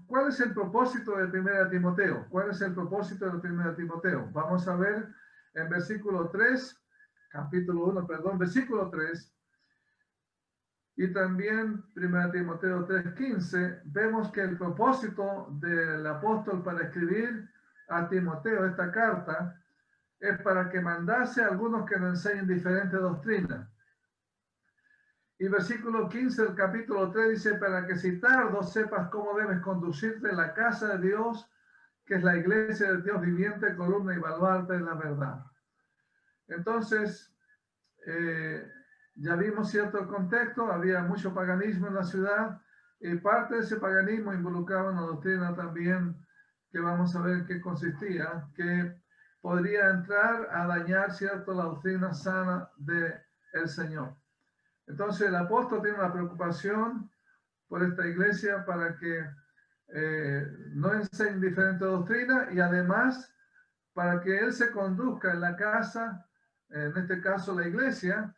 ¿Cuál es el propósito de 1 Timoteo? ¿Cuál es el propósito de 1 Timoteo? Vamos a ver en versículo 3, capítulo 1, perdón, versículo 3, y también 1 Timoteo 3:15, vemos que el propósito del apóstol para escribir a Timoteo esta carta es para que mandase a algunos que nos enseñen diferentes doctrinas. Y versículo 15 del capítulo 3 dice, para que si tardo sepas cómo debes conducirte en la casa de Dios, que es la iglesia del Dios viviente, columna y baluarte de la verdad. Entonces, ya vimos cierto contexto, había mucho paganismo en la ciudad, y parte de ese paganismo involucraba una doctrina también, que vamos a ver en qué consistía, que podría entrar a dañar, cierto, la doctrina sana del Señor. Entonces el apóstol tiene una preocupación por esta iglesia para que no enseñen diferentes doctrinas y además para que él se conduzca en la casa, en este caso la iglesia,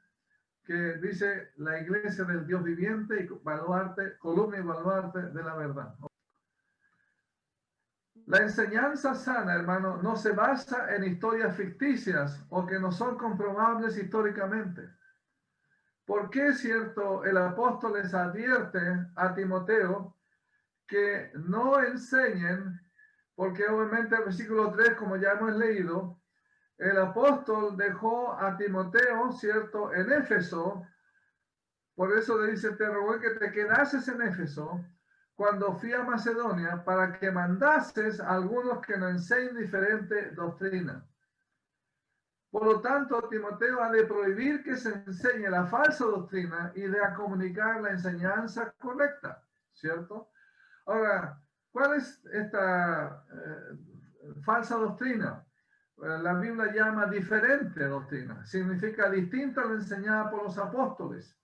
que dice la iglesia del Dios viviente y baluarte, columna y baluarte de la verdad. La enseñanza sana, hermano, no se basa en historias ficticias o que no son comprobables históricamente. ¿Por qué, cierto, el apóstol les advierte a Timoteo que no enseñen? Porque obviamente el versículo 3, como ya hemos leído, el apóstol dejó a Timoteo, cierto, en Éfeso. Por eso le dice, te rogué que te quedases en Éfeso cuando fui a Macedonia para que mandases a algunos que nos enseñen diferente doctrina. Por lo tanto, Timoteo ha de prohibir que se enseñe la falsa doctrina y de comunicar la enseñanza correcta, ¿cierto? Ahora, ¿cuál es esta falsa doctrina? La Biblia llama diferente doctrina, significa distinta a la enseñada por los apóstoles.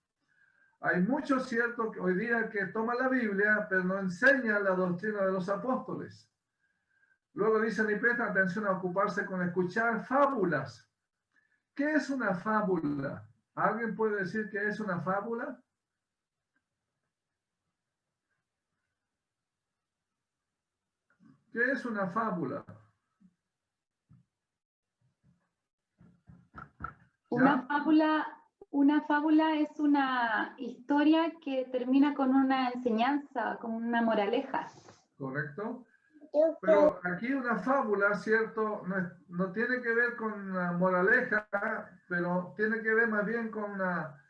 Hay muchos, cierto, que hoy día que toman la Biblia, pero no enseñan la doctrina de los apóstoles. Luego dicen y prestan atención a ocuparse con escuchar fábulas. ¿Qué es una fábula? ¿Alguien puede decir qué es una fábula? ¿Qué es una fábula? Una fábula es una historia que termina con una enseñanza, con una moraleja. Correcto. Pero aquí una fábula, ¿cierto? No tiene que ver con una moraleja, pero tiene que ver más bien con una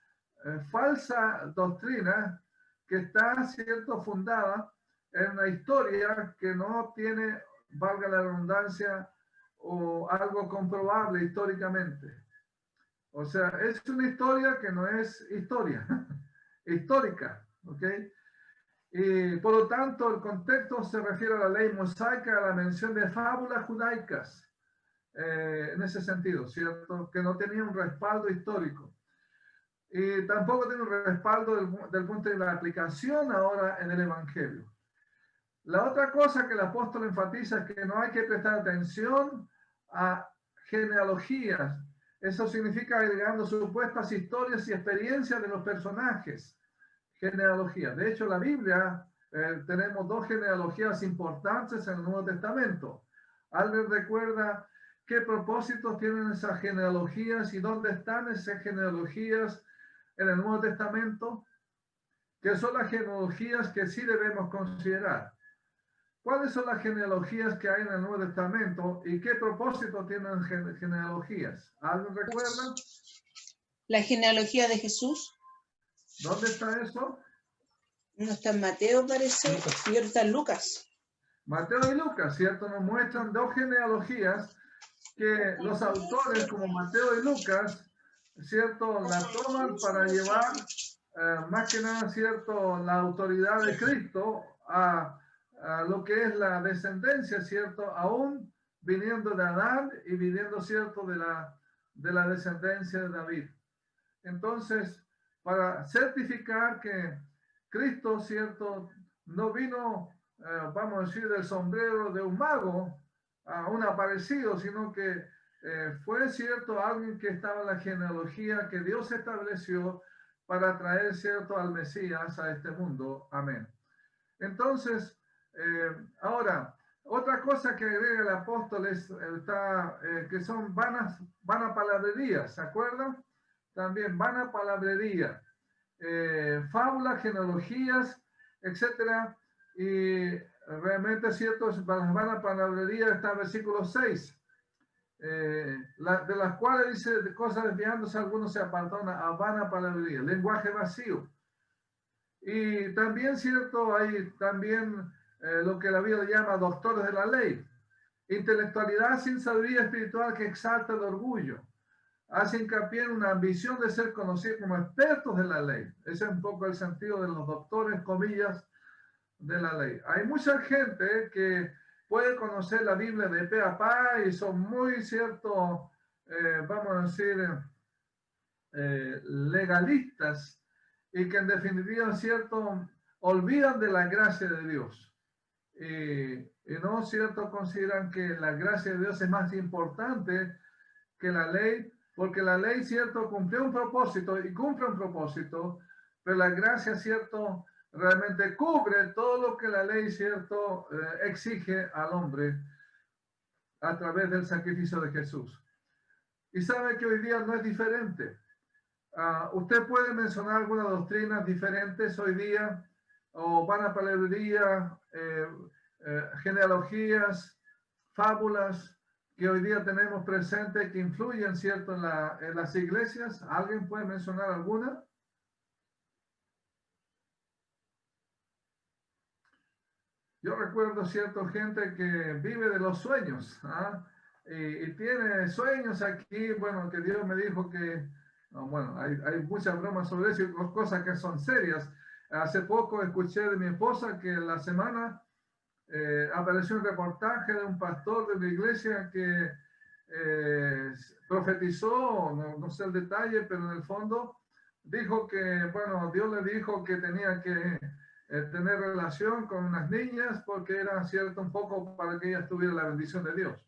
falsa doctrina que está, ¿cierto?, fundada en una historia que no tiene, valga la redundancia, o algo comprobable históricamente. O sea, es una historia que no es historia, histórica, ¿ok? Y por lo tanto, el contexto se refiere a la ley mosaica, a la mención de fábulas judaicas, en ese sentido, ¿cierto? Que no tenía un respaldo histórico. Y tampoco tiene un respaldo del punto de la aplicación ahora en el Evangelio. La otra cosa que el apóstol enfatiza es que no hay que prestar atención a genealogías. Eso significa agregando supuestas historias y experiencias de los personajes. Genealogía. De hecho, la Biblia, tenemos dos genealogías importantes en el Nuevo Testamento. ¿Alguien recuerda qué propósitos tienen esas genealogías y dónde están esas genealogías en el Nuevo Testamento? ¿Qué son las genealogías que sí debemos considerar? ¿Cuáles son las genealogías que hay en el Nuevo Testamento y qué propósito tienen genealogías? ¿Alguien recuerda? La genealogía de Jesús. ¿Dónde está eso? No está en Mateo, parece, y ahora está en Lucas. Mateo y Lucas, ¿cierto? Nos muestran dos genealogías que los autores como Mateo y Lucas, ¿cierto?, la toman para llevar más que nada, ¿cierto?, la autoridad de Cristo a lo que es la descendencia, ¿cierto?, aún viniendo de Adán y viniendo, ¿cierto?, de la descendencia de David. Entonces, para certificar que Cristo, ¿cierto?, no vino, vamos a decir, del sombrero de un mago, a un aparecido, sino que fue, ¿cierto?, alguien que estaba en la genealogía que Dios estableció para traer, ¿cierto?, al Mesías a este mundo. Amén. Entonces, Ahora, otra cosa que agrega el apóstol es que son vanas palabrerías, ¿se acuerdan? También vana palabrería, fábulas, genealogías, etcétera. Y realmente es cierto, las vanas palabrerías está en versículo 6. De las cuales dice de cosas desviándose, algunos se apartaron a vana palabrería, lenguaje vacío. Y también cierto, hay también lo que la Biblia llama doctores de la ley, intelectualidad sin sabiduría espiritual que exalta el orgullo, hace hincapié en una ambición de ser conocidos como expertos de la ley. Ese es un poco el sentido de los doctores, comillas, de la ley. Hay mucha gente que puede conocer la Biblia de pe a pa y son muy cierto, vamos a decir, legalistas, y que en definitiva, cierto, olvidan de la gracia de Dios. Y no, cierto, consideran que la gracia de Dios es más importante que la ley, porque la ley, cierto, cumplió un propósito y cumple un propósito, pero la gracia, cierto, realmente cubre todo lo que la ley, cierto, exige al hombre a través del sacrificio de Jesús. Y sabe que hoy día no es diferente. ¿Usted puede mencionar algunas doctrinas diferentes hoy día? ¿O vana palabrería, genealogías, fábulas que hoy día tenemos presentes que influyen, cierto, en las iglesias? ¿Alguien puede mencionar alguna? Yo recuerdo cierta gente que vive de los sueños, y tiene sueños aquí, bueno, que Dios me dijo que, bueno, hay muchas bromas sobre eso y cosas que son serias. Hace poco escuché de mi esposa que en la semana apareció un reportaje de un pastor de una iglesia que profetizó, no sé el detalle, pero en el fondo dijo que, bueno, Dios le dijo que tenía que tener relación con unas niñas porque era cierto un poco para que ellas tuvieran la bendición de Dios.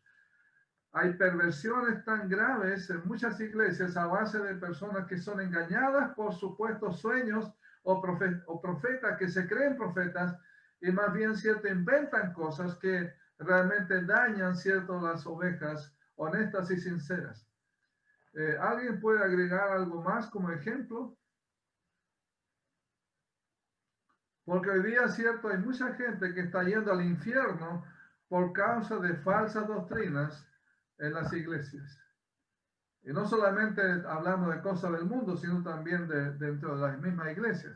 Hay perversiones tan graves en muchas iglesias a base de personas que son engañadas por supuestos sueños o profetas que se creen profetas y más bien cierto inventan cosas que realmente dañan cierto las ovejas honestas y sinceras. ¿Alguien puede agregar algo más como ejemplo? Porque hoy día, cierto, hay mucha gente que está yendo al infierno por causa de falsas doctrinas en las iglesias. Y no solamente hablamos de cosas del mundo, sino también dentro de las mismas iglesias.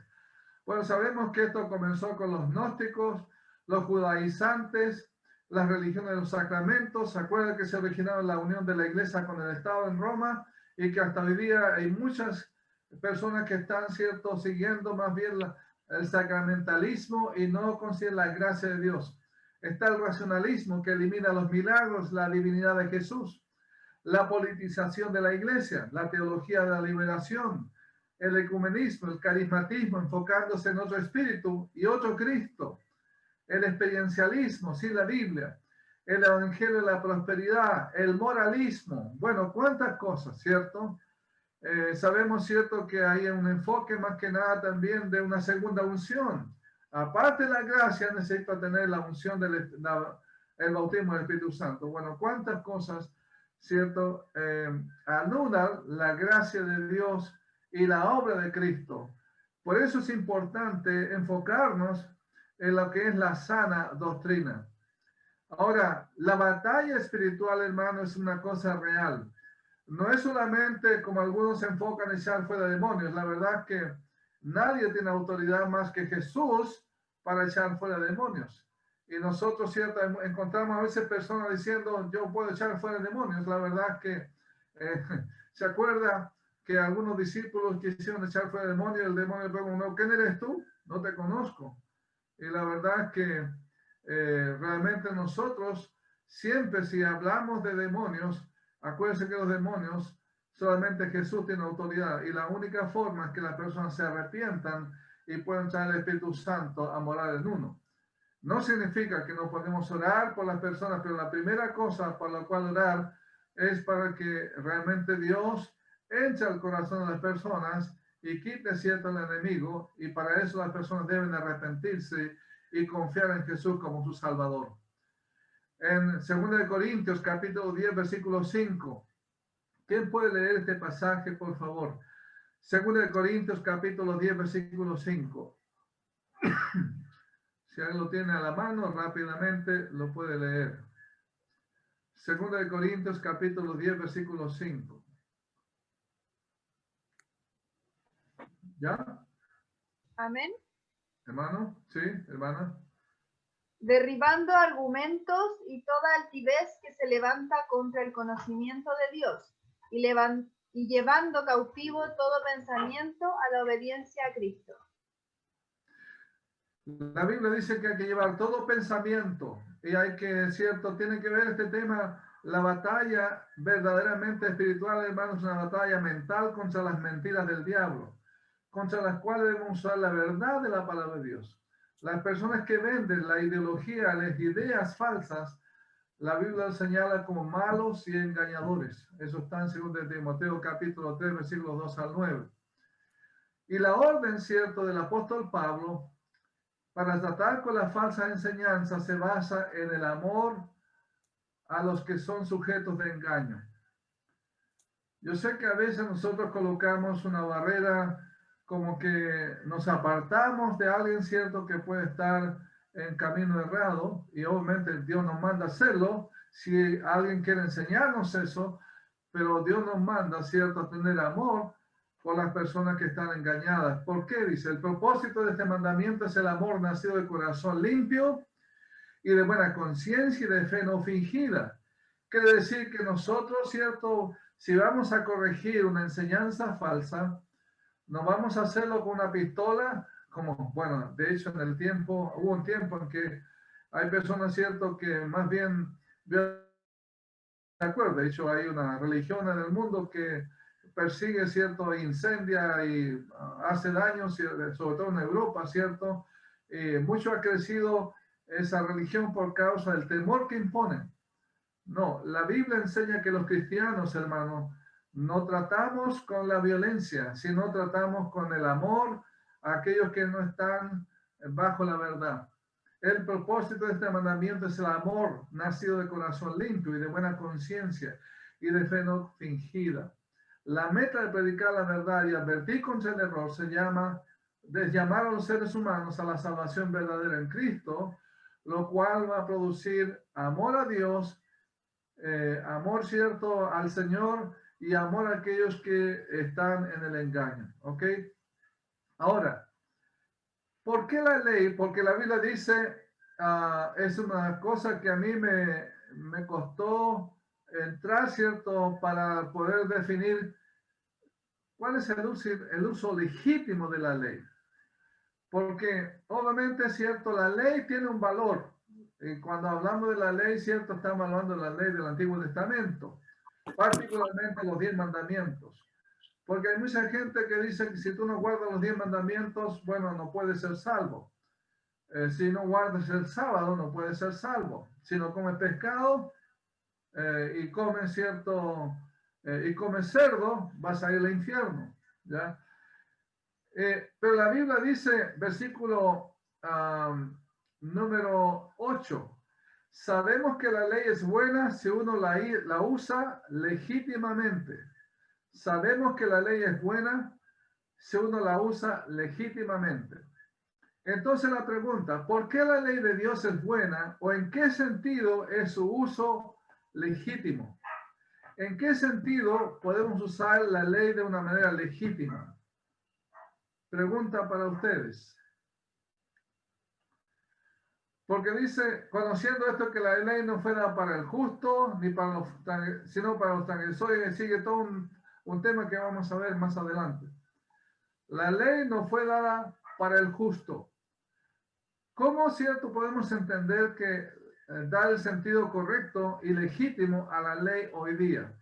Bueno, sabemos que esto comenzó con los gnósticos, los judaizantes, las religiones de los sacramentos. ¿Se acuerdan que se originaron la unión de la iglesia con el Estado en Roma? Y que hasta hoy día hay muchas personas que están, cierto, siguiendo más bien el sacramentalismo y no consiguen la gracia de Dios. Está el racionalismo que elimina los milagros, la divinidad de Jesús, la politización de la iglesia, la teología de la liberación, el ecumenismo, el carismatismo enfocándose en otro espíritu y otro Cristo, el experiencialismo sin la Biblia, el evangelio de la prosperidad, el moralismo, bueno, cuántas cosas, ¿cierto? Sabemos, cierto, que hay un enfoque más que nada también de una segunda unción. Aparte de la gracia, necesita tener la unción del el bautismo del Espíritu Santo. Bueno, cuántas cosas, cierto, anulan la gracia de Dios y la obra de Cristo. Por eso es importante enfocarnos en lo que es la sana doctrina. Ahora, la batalla espiritual, hermano, es una cosa real. No es solamente como algunos se enfocan en echar fuera demonios. La verdad es que nadie tiene autoridad más que Jesús para echar fuera demonios. Y nosotros, cierto, encontramos a veces personas diciendo, yo puedo echar fuera demonios. La verdad es que se acuerda que algunos discípulos quisieron echar fuera demonios y el demonio preguntó, ¿quién eres tú? No te conozco. Y la verdad es que realmente nosotros siempre, si hablamos de demonios, acuérdense que los demonios, solamente Jesús tiene autoridad y la única forma es que las personas se arrepientan y puedan traer el Espíritu Santo a morar en uno. No significa que no podemos orar por las personas, pero la primera cosa por la cual orar es para que realmente Dios entre al corazón de las personas y quite cierto el enemigo, y para eso las personas deben arrepentirse y confiar en Jesús como su Salvador. En 2 Corintios capítulo 10, versículo 5. ¿Quién puede leer este pasaje, por favor? 2 Corintios capítulo 10, versículo 5. Si alguien lo tiene a la mano, rápidamente lo puede leer. 2 Corintios capítulo 10, versículo 5. ¿Ya? Amén. Hermano, sí, hermana. Derribando argumentos y toda altivez que se levanta contra el conocimiento de Dios y llevando cautivo todo pensamiento a la obediencia a Cristo. La Biblia dice que hay que llevar todo pensamiento y hay que, cierto, tiene que ver este tema, la batalla verdaderamente espiritual, hermanos, una batalla mental contra las mentiras del diablo, contra las cuales debemos usar la verdad de la palabra de Dios. Las personas que venden la ideología, las ideas falsas, la Biblia señala como malos y engañadores. Eso está en 2 Timoteo capítulo 3, versículos 2 al 9. Y la orden, cierto, del apóstol Pablo para tratar con la falsa enseñanza se basa en el amor a los que son sujetos de engaño. Yo sé que a veces nosotros colocamos una barrera como que nos apartamos de alguien, cierto, que puede estar en camino errado, y obviamente Dios nos manda hacerlo si alguien quiere enseñarnos eso, pero Dios nos manda, cierto, a tener amor por las personas que están engañadas. ¿Por qué? Dice, el propósito de este mandamiento es el amor nacido de corazón limpio y de buena conciencia y de fe no fingida. Quiere decir que nosotros, cierto, si vamos a corregir una enseñanza falsa, no vamos a hacerlo con una pistola, como, bueno, de hecho hubo un tiempo en que hay personas, cierto, que más bien, de acuerdo, de hecho hay una religión en el mundo que persigue, cierto, incendia y hace daño, sobre todo en Europa, cierto. Mucho ha crecido esa religión por causa del temor que imponen. No, la Biblia enseña que los cristianos, hermanos, no tratamos con la violencia, sino tratamos con el amor a aquellos que no están bajo la verdad. El propósito de este mandamiento es el amor nacido de corazón limpio y de buena conciencia y de fe no fingida. La meta de predicar la verdad y advertir contra el error se llama de llamar a los seres humanos a la salvación verdadera en Cristo, lo cual va a producir amor a Dios, amor cierto al Señor y amor a aquellos que están en el engaño. ¿Ok? Ahora, ¿por qué la ley? Porque la Biblia dice, es una cosa que a mí me costó entrar, cierto, para poder definir cuál es el uso legítimo de la ley. Porque obviamente, cierto, la ley tiene un valor. Y cuando hablamos de la ley, cierto, estamos hablando de la ley del Antiguo Testamento, particularmente los 10 mandamientos. Porque hay mucha gente que dice que si tú no guardas los 10 mandamientos, bueno, no puedes ser salvo. Si no guardas el sábado, no puedes ser salvo. Si no comes pescado y comes y comes cerdo, vas a ir al infierno. ¿Ya? Pero la Biblia dice, versículo número 8, sabemos que la ley es buena si uno la usa legítimamente. Sabemos que la ley es buena si uno la usa legítimamente. Entonces la pregunta, ¿por qué la ley de Dios es buena o en qué sentido es su uso legítimo? ¿En qué sentido podemos usar la ley de una manera legítima? Pregunta para ustedes. Porque dice, conociendo esto que la ley no fue dada para el justo, ni para sino para los transgresores, sigue todo un tema que vamos a ver más adelante. La ley no fue dada para el justo. ¿Cómo, cierto, podemos entender que da el sentido correcto y legítimo a la ley hoy día?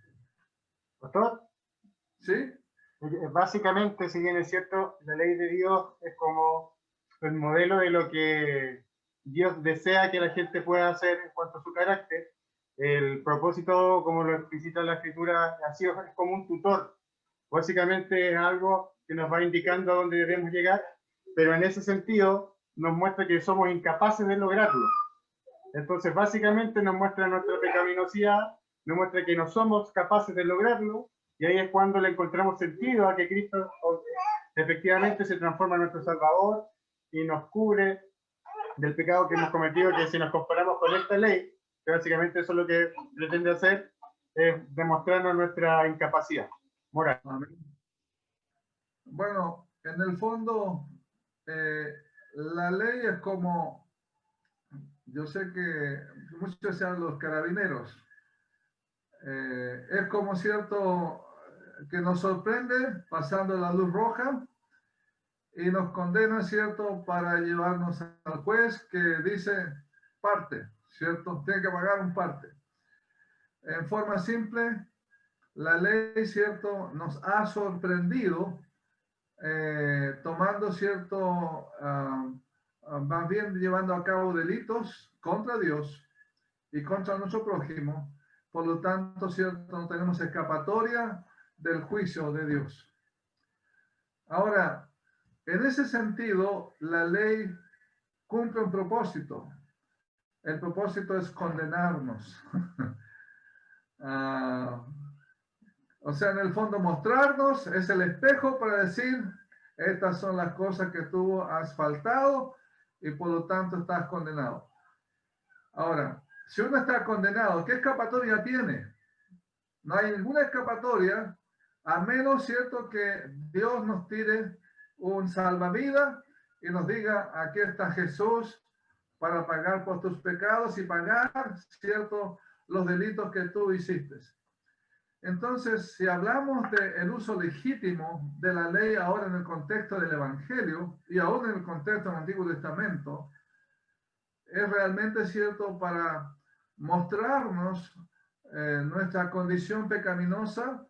Pastor, ¿Sí? básicamente, si bien es cierto, la ley de Dios es como el modelo de lo que Dios desea que la gente pueda hacer en cuanto a su carácter. El propósito, como lo explicita la Escritura, es como un tutor. Básicamente es algo que nos va indicando a dónde debemos llegar, pero en ese sentido, nos muestra que somos incapaces de lograrlo. Entonces, básicamente nos muestra nuestra pecaminosidad, nos muestra que no somos capaces de lograrlo, y ahí es cuando le encontramos sentido a que Cristo efectivamente se transforma en nuestro Salvador y nos cubre del pecado que hemos cometido, que si nos comparamos con esta ley, que básicamente eso es lo que pretende hacer, es demostrarnos nuestra incapacidad moral. Amén. Bueno, en el fondo, la ley es como, yo sé que muchos sean los carabineros, es como cierto que nos sorprende pasando la luz roja y nos condena, cierto, para llevarnos al juez que dice parte, cierto, tiene que pagar un parte. En forma simple, la ley, cierto, nos ha sorprendido tomando, cierto, más bien llevando a cabo delitos contra Dios y contra nuestro prójimo. Por lo tanto, cierto, no tenemos escapatoria del juicio de Dios. Ahora, en ese sentido, la ley cumple un propósito. El propósito es condenarnos. O sea, en el fondo mostrarnos es el espejo para decir, estas son las cosas que tú has faltado y por lo tanto estás condenado. Ahora, si uno está condenado, ¿qué escapatoria tiene? No hay ninguna escapatoria, a menos, cierto, que Dios nos tire un salvavidas y nos diga, aquí está Jesús para pagar por tus pecados y pagar, cierto, los delitos que tú hiciste. Entonces, si hablamos del uso legítimo de la ley ahora en el contexto del Evangelio y aún en el contexto del Antiguo Testamento, es realmente cierto para mostrarnos nuestra condición pecaminosa,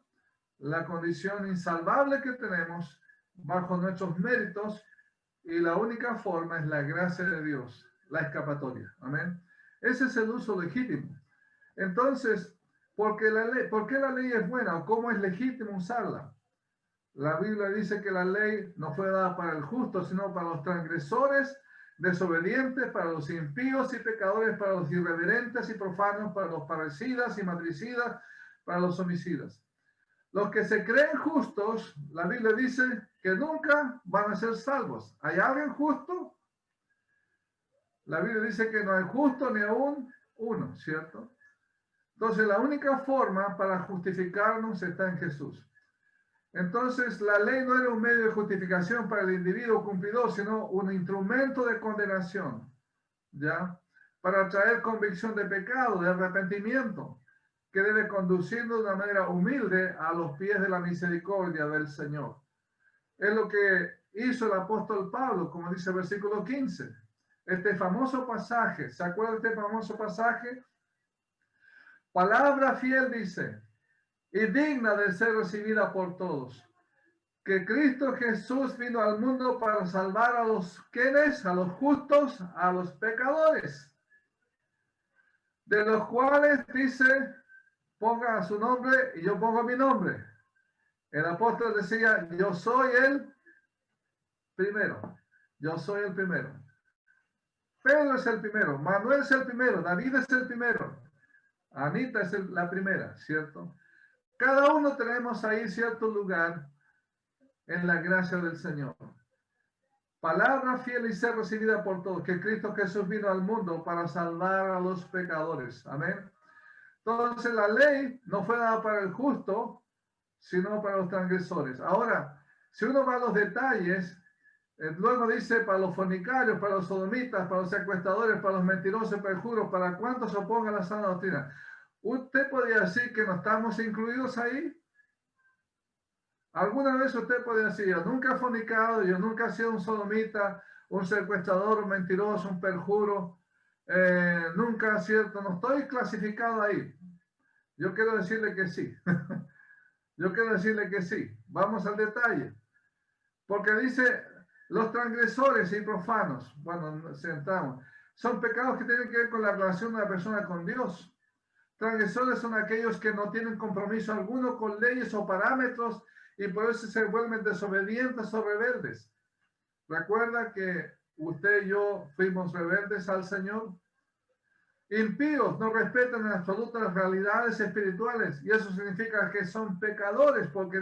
la condición insalvable que tenemos bajo nuestros méritos, y la única forma es la gracia de Dios, la escapatoria. Amén. Ese es el uso legítimo. Entonces, ¿por qué la ley es buena o cómo es legítimo usarla? La Biblia dice que la ley no fue dada para el justo, sino para los transgresores, desobedientes, para los impíos y pecadores, para los irreverentes y profanos, para los parricidas y matricidas, para los homicidas. Los que se creen justos, la Biblia dice que nunca van a ser salvos. ¿Hay alguien justo? La Biblia dice que no hay justo ni aún uno, ¿cierto? Entonces, la única forma para justificarnos está en Jesús. Entonces, la ley no era un medio de justificación para el individuo cumplidor, sino un instrumento de condenación, ¿ya? Para traer convicción de pecado, de arrepentimiento, que debe conducirnos de una manera humilde a los pies de la misericordia del Señor. Es lo que hizo el apóstol Pablo, como dice el versículo 15. Este famoso pasaje, ¿se acuerdan de este famoso pasaje? Palabra fiel dice, y digna de ser recibida por todos, que Cristo Jesús vino al mundo para salvar a los quienes, a los justos, a los pecadores, de los cuales dice, ponga su nombre y yo pongo mi nombre. El apóstol decía, yo soy el primero, yo soy el primero. Pedro es el primero, Manuel es el primero, David es el primero, Anita es la primera, ¿cierto? Cada uno tenemos ahí cierto lugar en la gracia del Señor. Palabra fiel y ser recibida por todos, que Cristo Jesús vino al mundo para salvar a los pecadores. Amén. Entonces la ley no fue dada para el justo, sino para los transgresores. Ahora, si uno va a los detalles, luego dice para los fornicarios, para los sodomitas, para los secuestradores, para los mentirosos, perjuros, para cuantos se opongan a la sana doctrina. ¿Usted podría decir que no estamos incluidos ahí? ¿Alguna vez usted podría decir, yo nunca he fornicado, yo nunca he sido un sodomita, un secuestrador, un mentiroso, un perjuro, nunca, cierto, no estoy clasificado ahí? Yo quiero decirle que sí. Yo quiero decirle que sí. Vamos al detalle. Porque dice, los transgresores y profanos, bueno, sentamos, son pecados que tienen que ver con la relación de la persona con Dios. Transgresores son aquellos que no tienen compromiso alguno con leyes o parámetros y por eso se vuelven desobedientes o rebeldes. Recuerda que usted y yo fuimos rebeldes al Señor. Impíos no respetan en absoluto las realidades espirituales y eso significa que son pecadores porque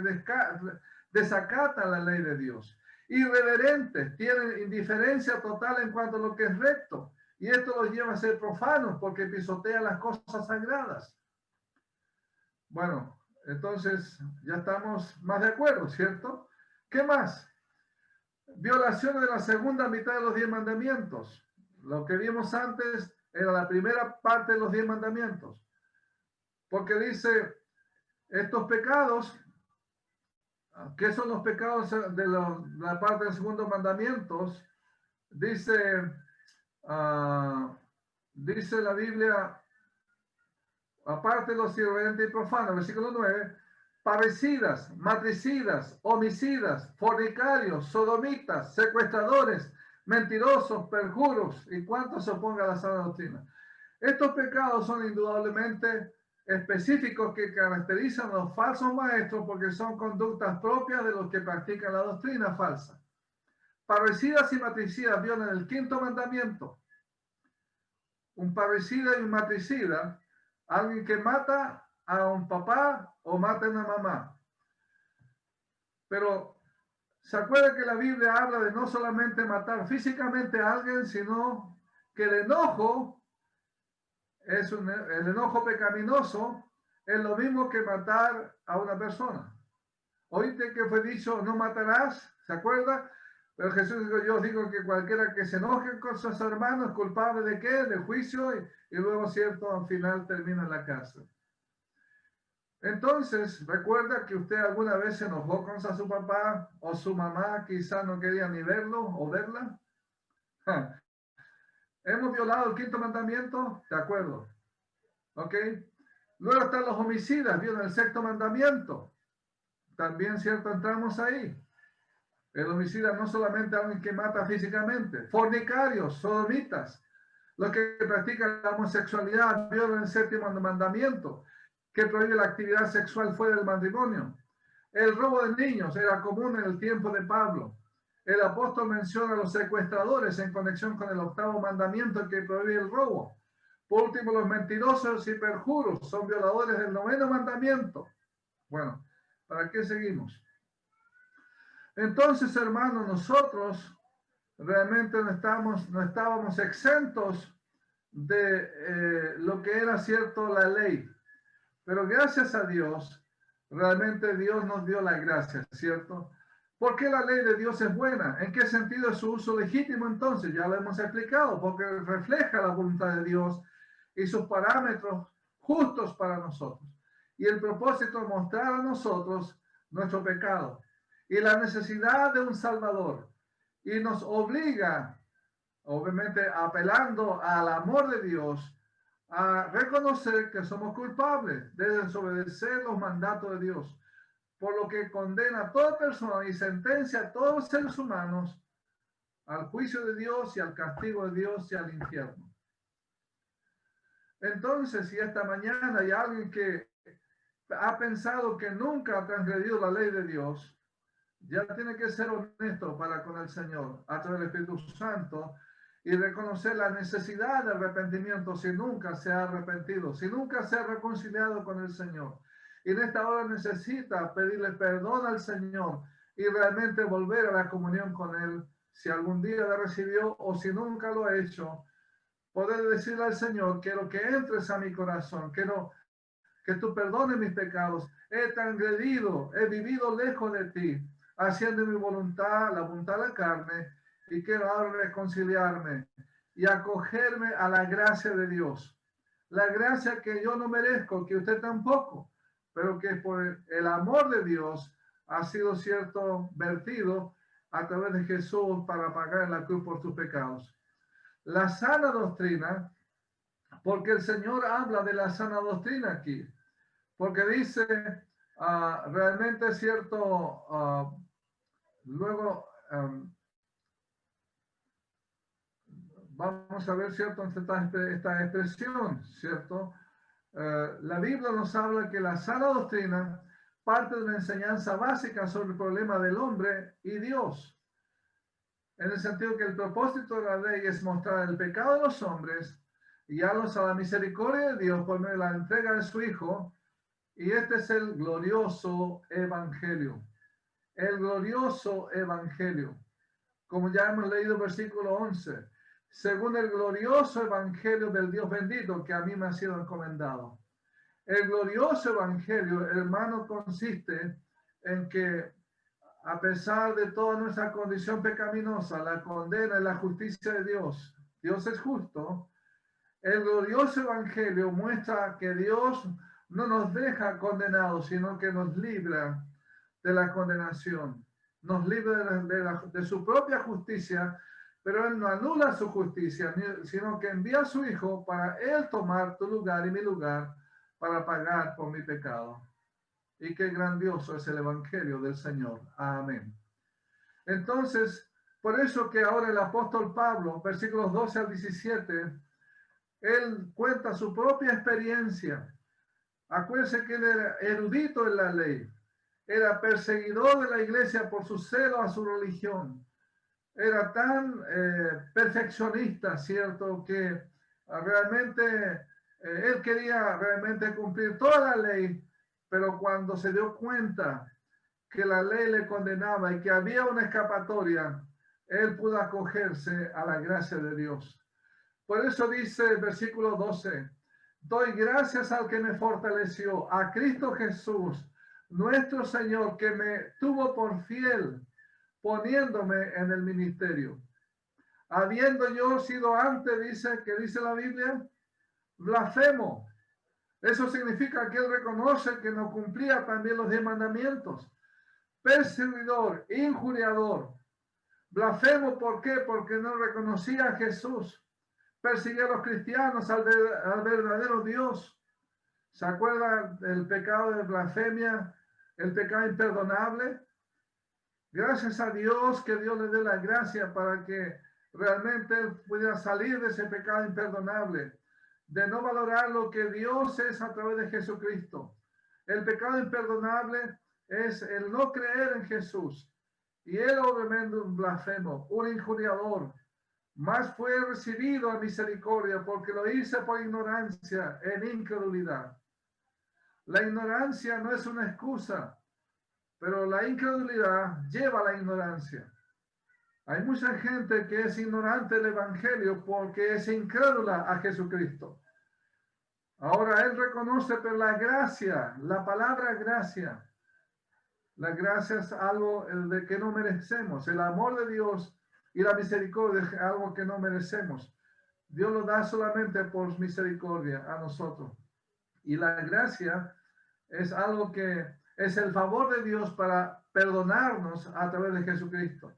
desacatan la ley de Dios. Irreverentes, tienen indiferencia total en cuanto a lo que es recto y esto los lleva a ser profanos porque pisotean las cosas sagradas. Bueno, entonces ya estamos más de acuerdo, ¿cierto? ¿Qué más? Violaciones de la segunda mitad de los 10 mandamientos. Lo que vimos antes era la primera parte de los 10 mandamientos. Porque dice, estos pecados, ¿qué son los pecados de la parte del segundo mandamiento? Dice, dice la Biblia, aparte de los irreverentes y profanos, versículo 9, parricidas, matricidas, homicidas, fornicarios, sodomitas, secuestradores, mentirosos, perjuros y cuantos se opongan a la sana doctrina. Estos pecados son indudablemente específicos que caracterizan a los falsos maestros porque son conductas propias de los que practican la doctrina falsa. Parricidas y matricidas violan el 5º mandamiento. Un parricida y un matricida, alguien que mata a un papá o mata a una mamá. Pero ¿se acuerda que la Biblia habla de no solamente matar físicamente a alguien, sino que el enojo el enojo pecaminoso es lo mismo que matar a una persona? Oíste que fue dicho, no matarás, ¿se acuerda? Pero Jesús dijo, yo digo que cualquiera que se enoje con sus hermanos, culpable de qué, de juicio, y luego, cierto, al final termina en la cárcel. Entonces, recuerda que usted alguna vez se enojó con su papá o su mamá, quizá no quería ni verlo o verla. ¿Hemos violado el 5º mandamiento? De acuerdo. ¿Ok? Luego están los homicidas, violan el 6º mandamiento. También, cierto, entramos ahí. El homicida no solamente alguien que mata físicamente. Fornicarios, sodomitas, los que practican la homosexualidad, violan el 7º mandamiento, que prohíbe la actividad sexual fuera del matrimonio. El robo de niños era común en el tiempo de Pablo. El apóstol menciona a los secuestradores en conexión con el 8º mandamiento que prohíbe el robo. Por último, los mentirosos y perjuros son violadores del 9º mandamiento. Bueno, ¿para qué seguimos? Entonces, hermanos, nosotros realmente no estábamos exentos de lo que era cierto la ley. Pero gracias a Dios, realmente Dios nos dio la gracia, ¿cierto? ¿Por qué la ley de Dios es buena? ¿En qué sentido es su uso legítimo entonces? Ya lo hemos explicado, porque refleja la voluntad de Dios y sus parámetros justos para nosotros. Y el propósito es mostrar a nosotros nuestro pecado y la necesidad de un Salvador. Y nos obliga, obviamente apelando al amor de Dios, a reconocer que somos culpables de desobedecer los mandatos de Dios, por lo que condena a toda persona y sentencia a todos los seres humanos al juicio de Dios y al castigo de Dios y al infierno. Entonces, si esta mañana hay alguien que ha pensado que nunca ha transgredido la ley de Dios, ya tiene que ser honesto para con el Señor a través del Espíritu Santo y reconocer la necesidad de arrepentimiento si nunca se ha arrepentido, si nunca se ha reconciliado con el Señor. Y en esta hora necesita pedirle perdón al Señor y realmente volver a la comunión con Él, si algún día la recibió o si nunca lo ha hecho. Poder decirle al Señor, quiero que entres a mi corazón, quiero que tú perdones mis pecados, he transgredido, he vivido lejos de ti, haciendo mi voluntad, la voluntad de la carne, y quiero ahora reconciliarme y acogerme a la gracia de Dios. La gracia que yo no merezco, que usted tampoco, pero que por el amor de Dios ha sido cierto vertido a través de Jesús para pagar en la cruz por tus pecados. La sana doctrina, porque el Señor habla de la sana doctrina aquí, porque dice, realmente es cierto, luego vamos a ver, ¿cierto?, esta expresión, ¿cierto? La Biblia nos habla que la sana doctrina parte de una enseñanza básica sobre el problema del hombre y Dios. en el sentido que el propósito de la ley es mostrar el pecado de los hombres y guiarlos a la misericordia de Dios por medio de la entrega de su Hijo. Y este es el glorioso evangelio. El glorioso evangelio. Como ya hemos leído versículo 11. Según el glorioso evangelio del Dios bendito que a mí me ha sido encomendado. El glorioso evangelio, hermano, consiste en que a pesar de toda nuestra condición pecaminosa, la condena y la justicia de Dios, Dios es justo. El glorioso evangelio muestra que Dios no nos deja condenados, sino que nos libra de la condenación. Nos libra de su propia justicia, pero Él no anula su justicia, sino que envía a su Hijo para Él tomar tu lugar y mi lugar para pagar por mi pecado. Y qué grandioso es el evangelio del Señor. Amén. Entonces, por eso que ahora el apóstol Pablo, versículos 12 al 17, él cuenta su propia experiencia. Acuérdense que él era erudito en la ley, era perseguidor de la iglesia por su celo a su religión, era tan perfeccionista, ¿cierto? Que realmente él quería realmente cumplir toda la ley, pero cuando se dio cuenta que la ley le condenaba y que había una escapatoria, él pudo acogerse a la gracia de Dios. Por eso dice el versículo 12, doy gracias al que me fortaleció, a Cristo Jesús, nuestro Señor, que me tuvo por fiel, poniéndome en el ministerio. Habiendo yo sido antes, dice la Biblia, blasfemo. Eso significa que él reconoce que no cumplía también los 10 mandamientos. Perseguidor, injuriador. Blasfemo, ¿por qué? Porque no reconocía a Jesús. Perseguía a los cristianos, al verdadero Dios. ¿Se acuerdan del pecado de blasfemia? El pecado imperdonable. Gracias a Dios, que Dios le dé la gracia para que realmente él pudiera salir de ese pecado imperdonable, de no valorar lo que Dios es a través de Jesucristo. El pecado imperdonable es el no creer en Jesús. Y él obviamente un blasfemo, un injuriador, más fue recibido a misericordia porque lo hice por ignorancia, en incredulidad. La ignorancia no es una excusa, pero la incredulidad lleva a la ignorancia. Hay mucha gente que es ignorante del evangelio porque es incrédula a Jesucristo. Ahora él reconoce, pero la gracia, la palabra gracia, la gracia es algo de que no merecemos. El amor de Dios y la misericordia es algo que no merecemos. Dios lo da solamente por misericordia a nosotros. Y la gracia es algo que es el favor de Dios para perdonarnos a través de Jesucristo.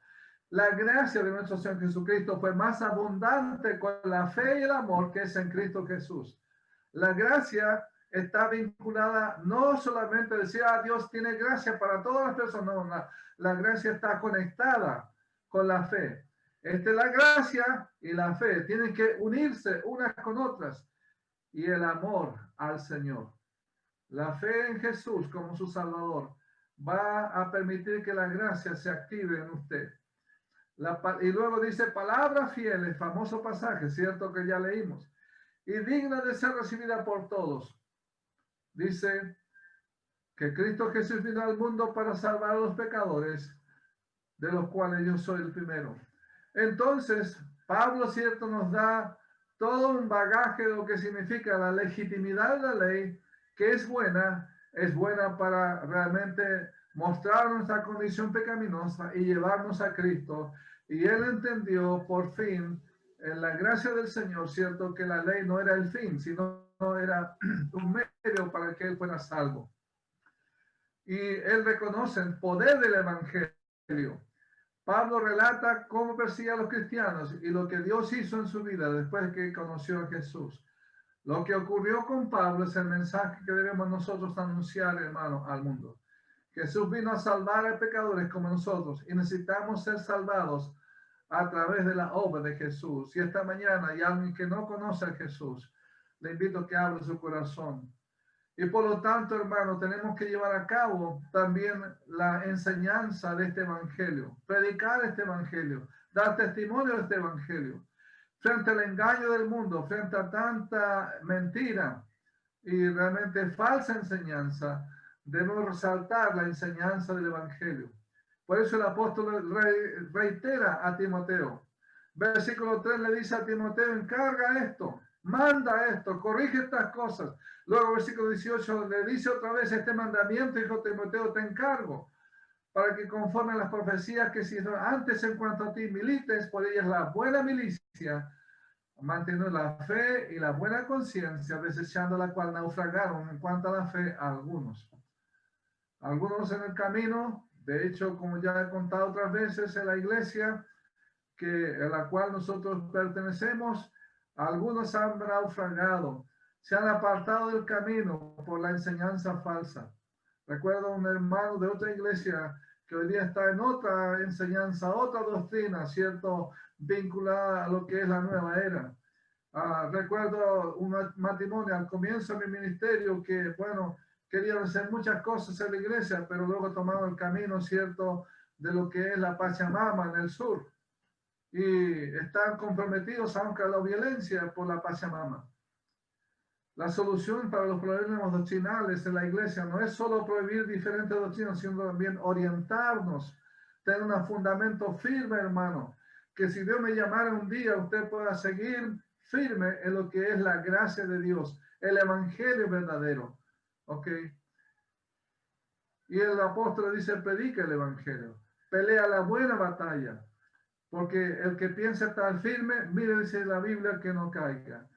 La gracia de nuestro Señor Jesucristo fue más abundante con la fe y el amor que es en Cristo Jesús. La gracia está vinculada no solamente a decir, Dios tiene gracia para todas las personas, no, la gracia está conectada con la fe. La gracia y la fe tienen que unirse unas con otras, y el amor al Señor. La fe en Jesús como su Salvador va a permitir que la gracia se active en usted. Y luego dice, palabra fiel, el famoso pasaje, cierto que ya leímos, y digna de ser recibida por todos. Dice que Cristo Jesús vino al mundo para salvar a los pecadores, de los cuales yo soy el primero. Entonces, Pablo, cierto, nos da todo un bagaje de lo que significa la legitimidad de la ley, que es buena para realmente mostrar nuestra condición pecaminosa y llevarnos a Cristo. Y él entendió por fin, en la gracia del Señor, cierto, que la ley no era el fin, sino era un medio para que él fuera salvo. Y él reconoce el poder del evangelio. Pablo relata cómo persigue a los cristianos y lo que Dios hizo en su vida después de que conoció a Jesús. Lo que ocurrió con Pablo es el mensaje que debemos nosotros anunciar, hermano, al mundo. Jesús vino a salvar a pecadores como nosotros y necesitamos ser salvados a través de la obra de Jesús. Y esta mañana hay alguien que no conoce a Jesús, le invito a que abra su corazón. Y por lo tanto, hermano, tenemos que llevar a cabo también la enseñanza de este evangelio, predicar este evangelio, dar testimonio de este evangelio. Frente al engaño del mundo, frente a tanta mentira y realmente falsa enseñanza, debemos resaltar la enseñanza del evangelio. Por eso el apóstol reitera a Timoteo. Versículo 3 le dice a Timoteo, encarga esto, manda esto, corrige estas cosas. Luego versículo 18 le dice otra vez este mandamiento, hijo Timoteo, te encargo, para que conforme a las profecías que hicieron antes en cuanto a ti, milites por ellas la buena milicia, manteniendo la fe y la buena conciencia, desechando la cual naufragaron en cuanto a la fe algunos. Algunos en el camino, de hecho, como ya he contado otras veces en la iglesia, a la cual nosotros pertenecemos, algunos han naufragado, se han apartado del camino por la enseñanza falsa. Recuerdo un hermano de otra iglesia que hoy día está en otra enseñanza, otra doctrina, ¿cierto? Vinculada a lo que es la nueva era. Recuerdo un matrimonio al comienzo de mi ministerio que, bueno, querían hacer muchas cosas en la iglesia, pero luego tomaron el camino, ¿cierto?, de lo que es la Pachamama en el sur. Y están comprometidos aunque a la violencia por la Pachamama. La solución para los problemas doctrinales de la iglesia no es solo prohibir diferentes doctrinas, sino también orientarnos, tener un fundamento firme, hermano, que si Dios me llamara un día, usted pueda seguir firme en lo que es la gracia de Dios, el evangelio verdadero, ¿ok? Y el apóstol dice, predica el evangelio, pelea la buena batalla, porque el que piensa estar firme, mire, dice la Biblia, que no caiga.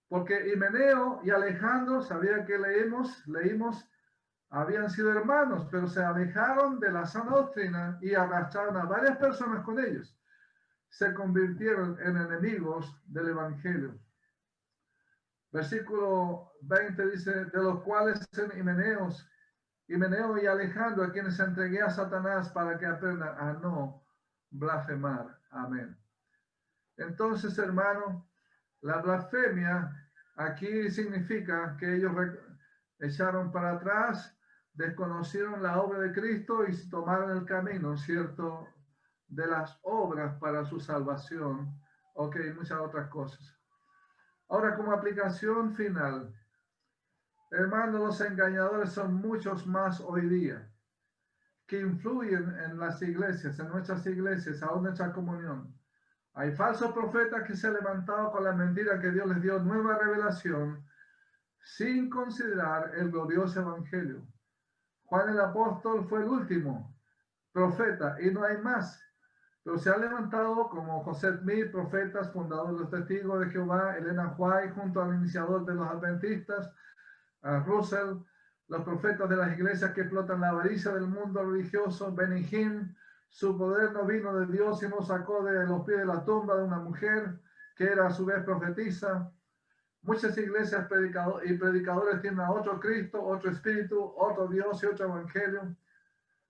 Porque Himeneo y Alejandro, sabía que leímos, habían sido hermanos, pero se alejaron de la sana doctrina y arrastraron a varias personas con ellos. Se convirtieron en enemigos del evangelio. Versículo 20 dice, de los cuales son Himeneo y Alejandro, a quienes entregué a Satanás para que aprendan a no blasfemar. Amén. Entonces, hermano, la blasfemia aquí significa que ellos echaron para atrás, desconocieron la obra de Cristo y tomaron el camino, ¿cierto?, de las obras para su salvación. Ok, muchas otras cosas. Ahora, como aplicación final, hermanos, los engañadores son muchos más hoy día que influyen en las iglesias, en nuestras iglesias, aún en nuestra comunión. Hay falsos profetas que se han levantado con la mentira que Dios les dio nueva revelación sin considerar el glorioso evangelio. Juan el apóstol fue el último profeta y no hay más. Pero se ha levantado como José Smith, profetas, fundador de los Testigos de Jehová, Elena White, junto al iniciador de los adventistas, Russell, los profetas de las iglesias que explotan la avaricia del mundo religioso, Benny Hinn, su poder no vino de Dios, sino sacó de los pies de la tumba de una mujer que era a su vez profetisa. Muchas iglesias y predicadores tienen a otro Cristo, otro Espíritu, otro Dios y otro Evangelio.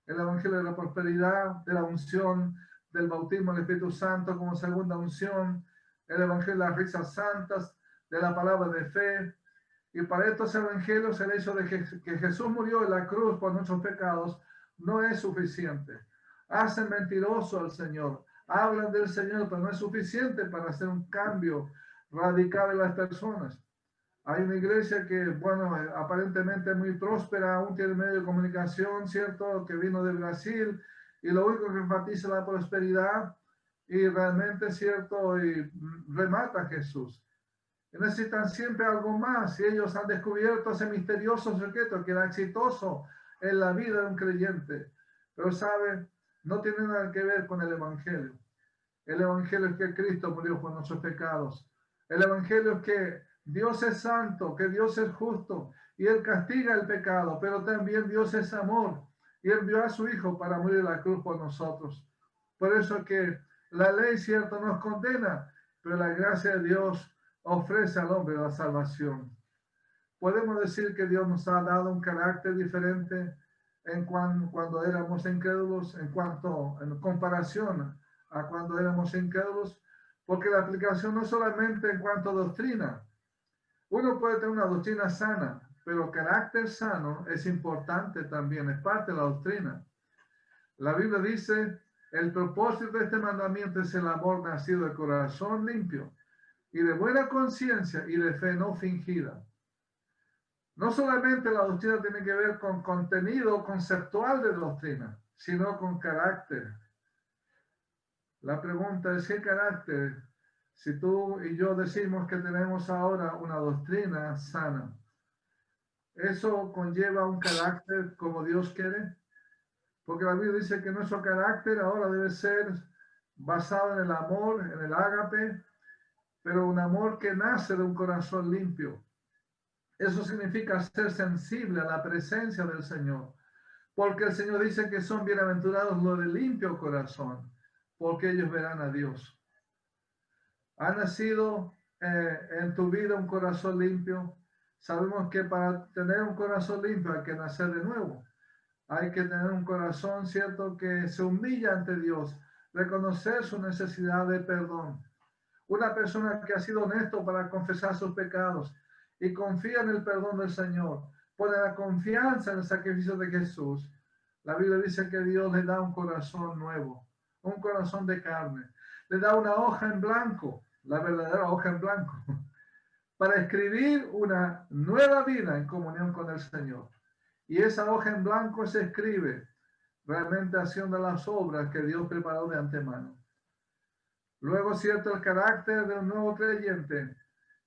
El Evangelio de la prosperidad, de la unción, del bautismo del Espíritu Santo como segunda unción, el Evangelio de las risas santas, de la palabra de fe. Y para estos evangelios el hecho de que Jesús murió en la cruz por nuestros pecados no es suficiente. Hacen mentiroso al Señor, hablan del Señor, pero no es suficiente para hacer un cambio radical en las personas. Hay una iglesia que, bueno, aparentemente es muy próspera, aún tiene medio de comunicación, ¿cierto?, que vino de Brasil, y lo único que enfatiza la prosperidad, y realmente, ¿cierto?, y remata a Jesús. Y necesitan siempre algo más, y ellos han descubierto ese misterioso secreto que era exitoso en la vida de un creyente. Pero, ¿saben? No tiene nada que ver con el Evangelio. El Evangelio es que Cristo murió por nuestros pecados. El Evangelio es que Dios es santo, que Dios es justo y Él castiga el pecado, pero también Dios es amor y Él dio a su Hijo para morir en la cruz por nosotros. Por eso que la ley, cierto, nos condena, pero la gracia de Dios ofrece al hombre la salvación. Podemos decir que Dios nos ha dado un carácter diferente cuando éramos incrédulos, en comparación a cuando éramos incrédulos, porque la aplicación no solamente en cuanto a doctrina. Uno puede tener una doctrina sana, pero carácter sano es importante también, es parte de la doctrina. La Biblia dice El propósito de este mandamiento es el amor nacido de corazón limpio y de buena conciencia y de fe no fingida. No solamente la doctrina tiene que ver con contenido conceptual de doctrina, sino con carácter. La pregunta es, ¿qué carácter? Si tú y yo decimos que tenemos ahora una doctrina sana, ¿eso conlleva un carácter como Dios quiere? Porque la Biblia dice que nuestro carácter ahora debe ser basado en el amor, en el ágape, pero un amor que nace de un corazón limpio. Eso significa ser sensible a la presencia del Señor, porque el Señor dice que son bienaventurados los de limpio corazón, porque ellos verán a Dios. ¿Ha nacido en tu vida un corazón limpio? Sabemos que para tener un corazón limpio hay que nacer de nuevo. Hay que tener un corazón, ¿cierto?, que se humilla ante Dios, reconocer su necesidad de perdón. Una persona que ha sido honesto para confesar sus pecados y confía en el perdón del Señor, pone la confianza en el sacrificio de Jesús. La Biblia dice que Dios le da un corazón nuevo, un corazón de carne. Le da una hoja en blanco, la verdadera hoja en blanco, para escribir una nueva vida en comunión con el Señor. Y esa hoja en blanco se escribe realmente haciendo las obras que Dios preparó de antemano. Luego, cierto, el carácter de un nuevo creyente,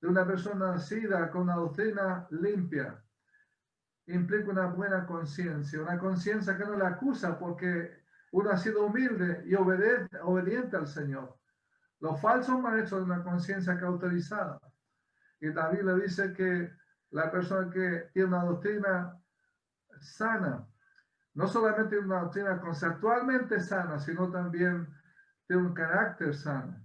de una persona nacida con una doctrina limpia, implica una buena conciencia, una conciencia que no le acusa porque uno ha sido humilde y obediente al Señor. Los falsos maestros de una conciencia cauterizada. Y la Biblia dice que la persona que tiene una doctrina sana, no solamente tiene una doctrina conceptualmente sana, sino también tiene un carácter sano.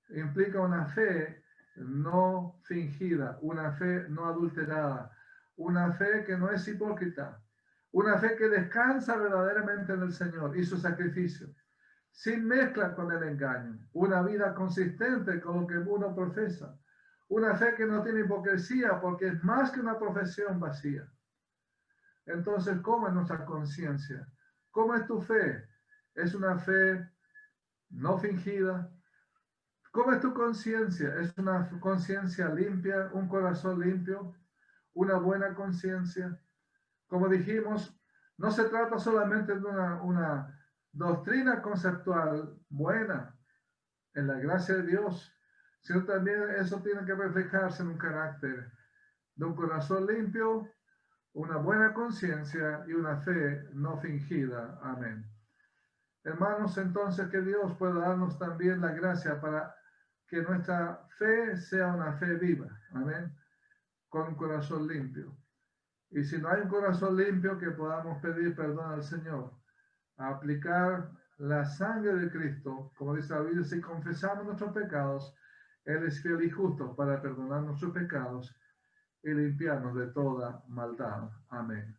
Implica una fe no fingida, una fe no adulterada, una fe que no es hipócrita, una fe que descansa verdaderamente en el Señor y su sacrificio, sin mezcla con el engaño, una vida consistente con lo que uno profesa, una fe que no tiene hipocresía porque es más que una profesión vacía. Entonces, ¿cómo es nuestra conciencia? ¿Cómo es tu fe? ¿Es una fe no fingida? ¿Cómo es tu conciencia? ¿Es una conciencia limpia, un corazón limpio, una buena conciencia? Como dijimos, no se trata solamente de una doctrina conceptual buena en la gracia de Dios, sino también eso tiene que reflejarse en un carácter de un corazón limpio, una buena conciencia y una fe no fingida. Amén. Hermanos, entonces que Dios pueda darnos también la gracia para que nuestra fe sea una fe viva. Amén. Con un corazón limpio. Y si no hay un corazón limpio, que podamos pedir perdón al Señor, a aplicar la sangre de Cristo, como dice la Biblia, si confesamos nuestros pecados, Él es fiel y justo para perdonar nuestros pecados y limpiarnos de toda maldad. Amén.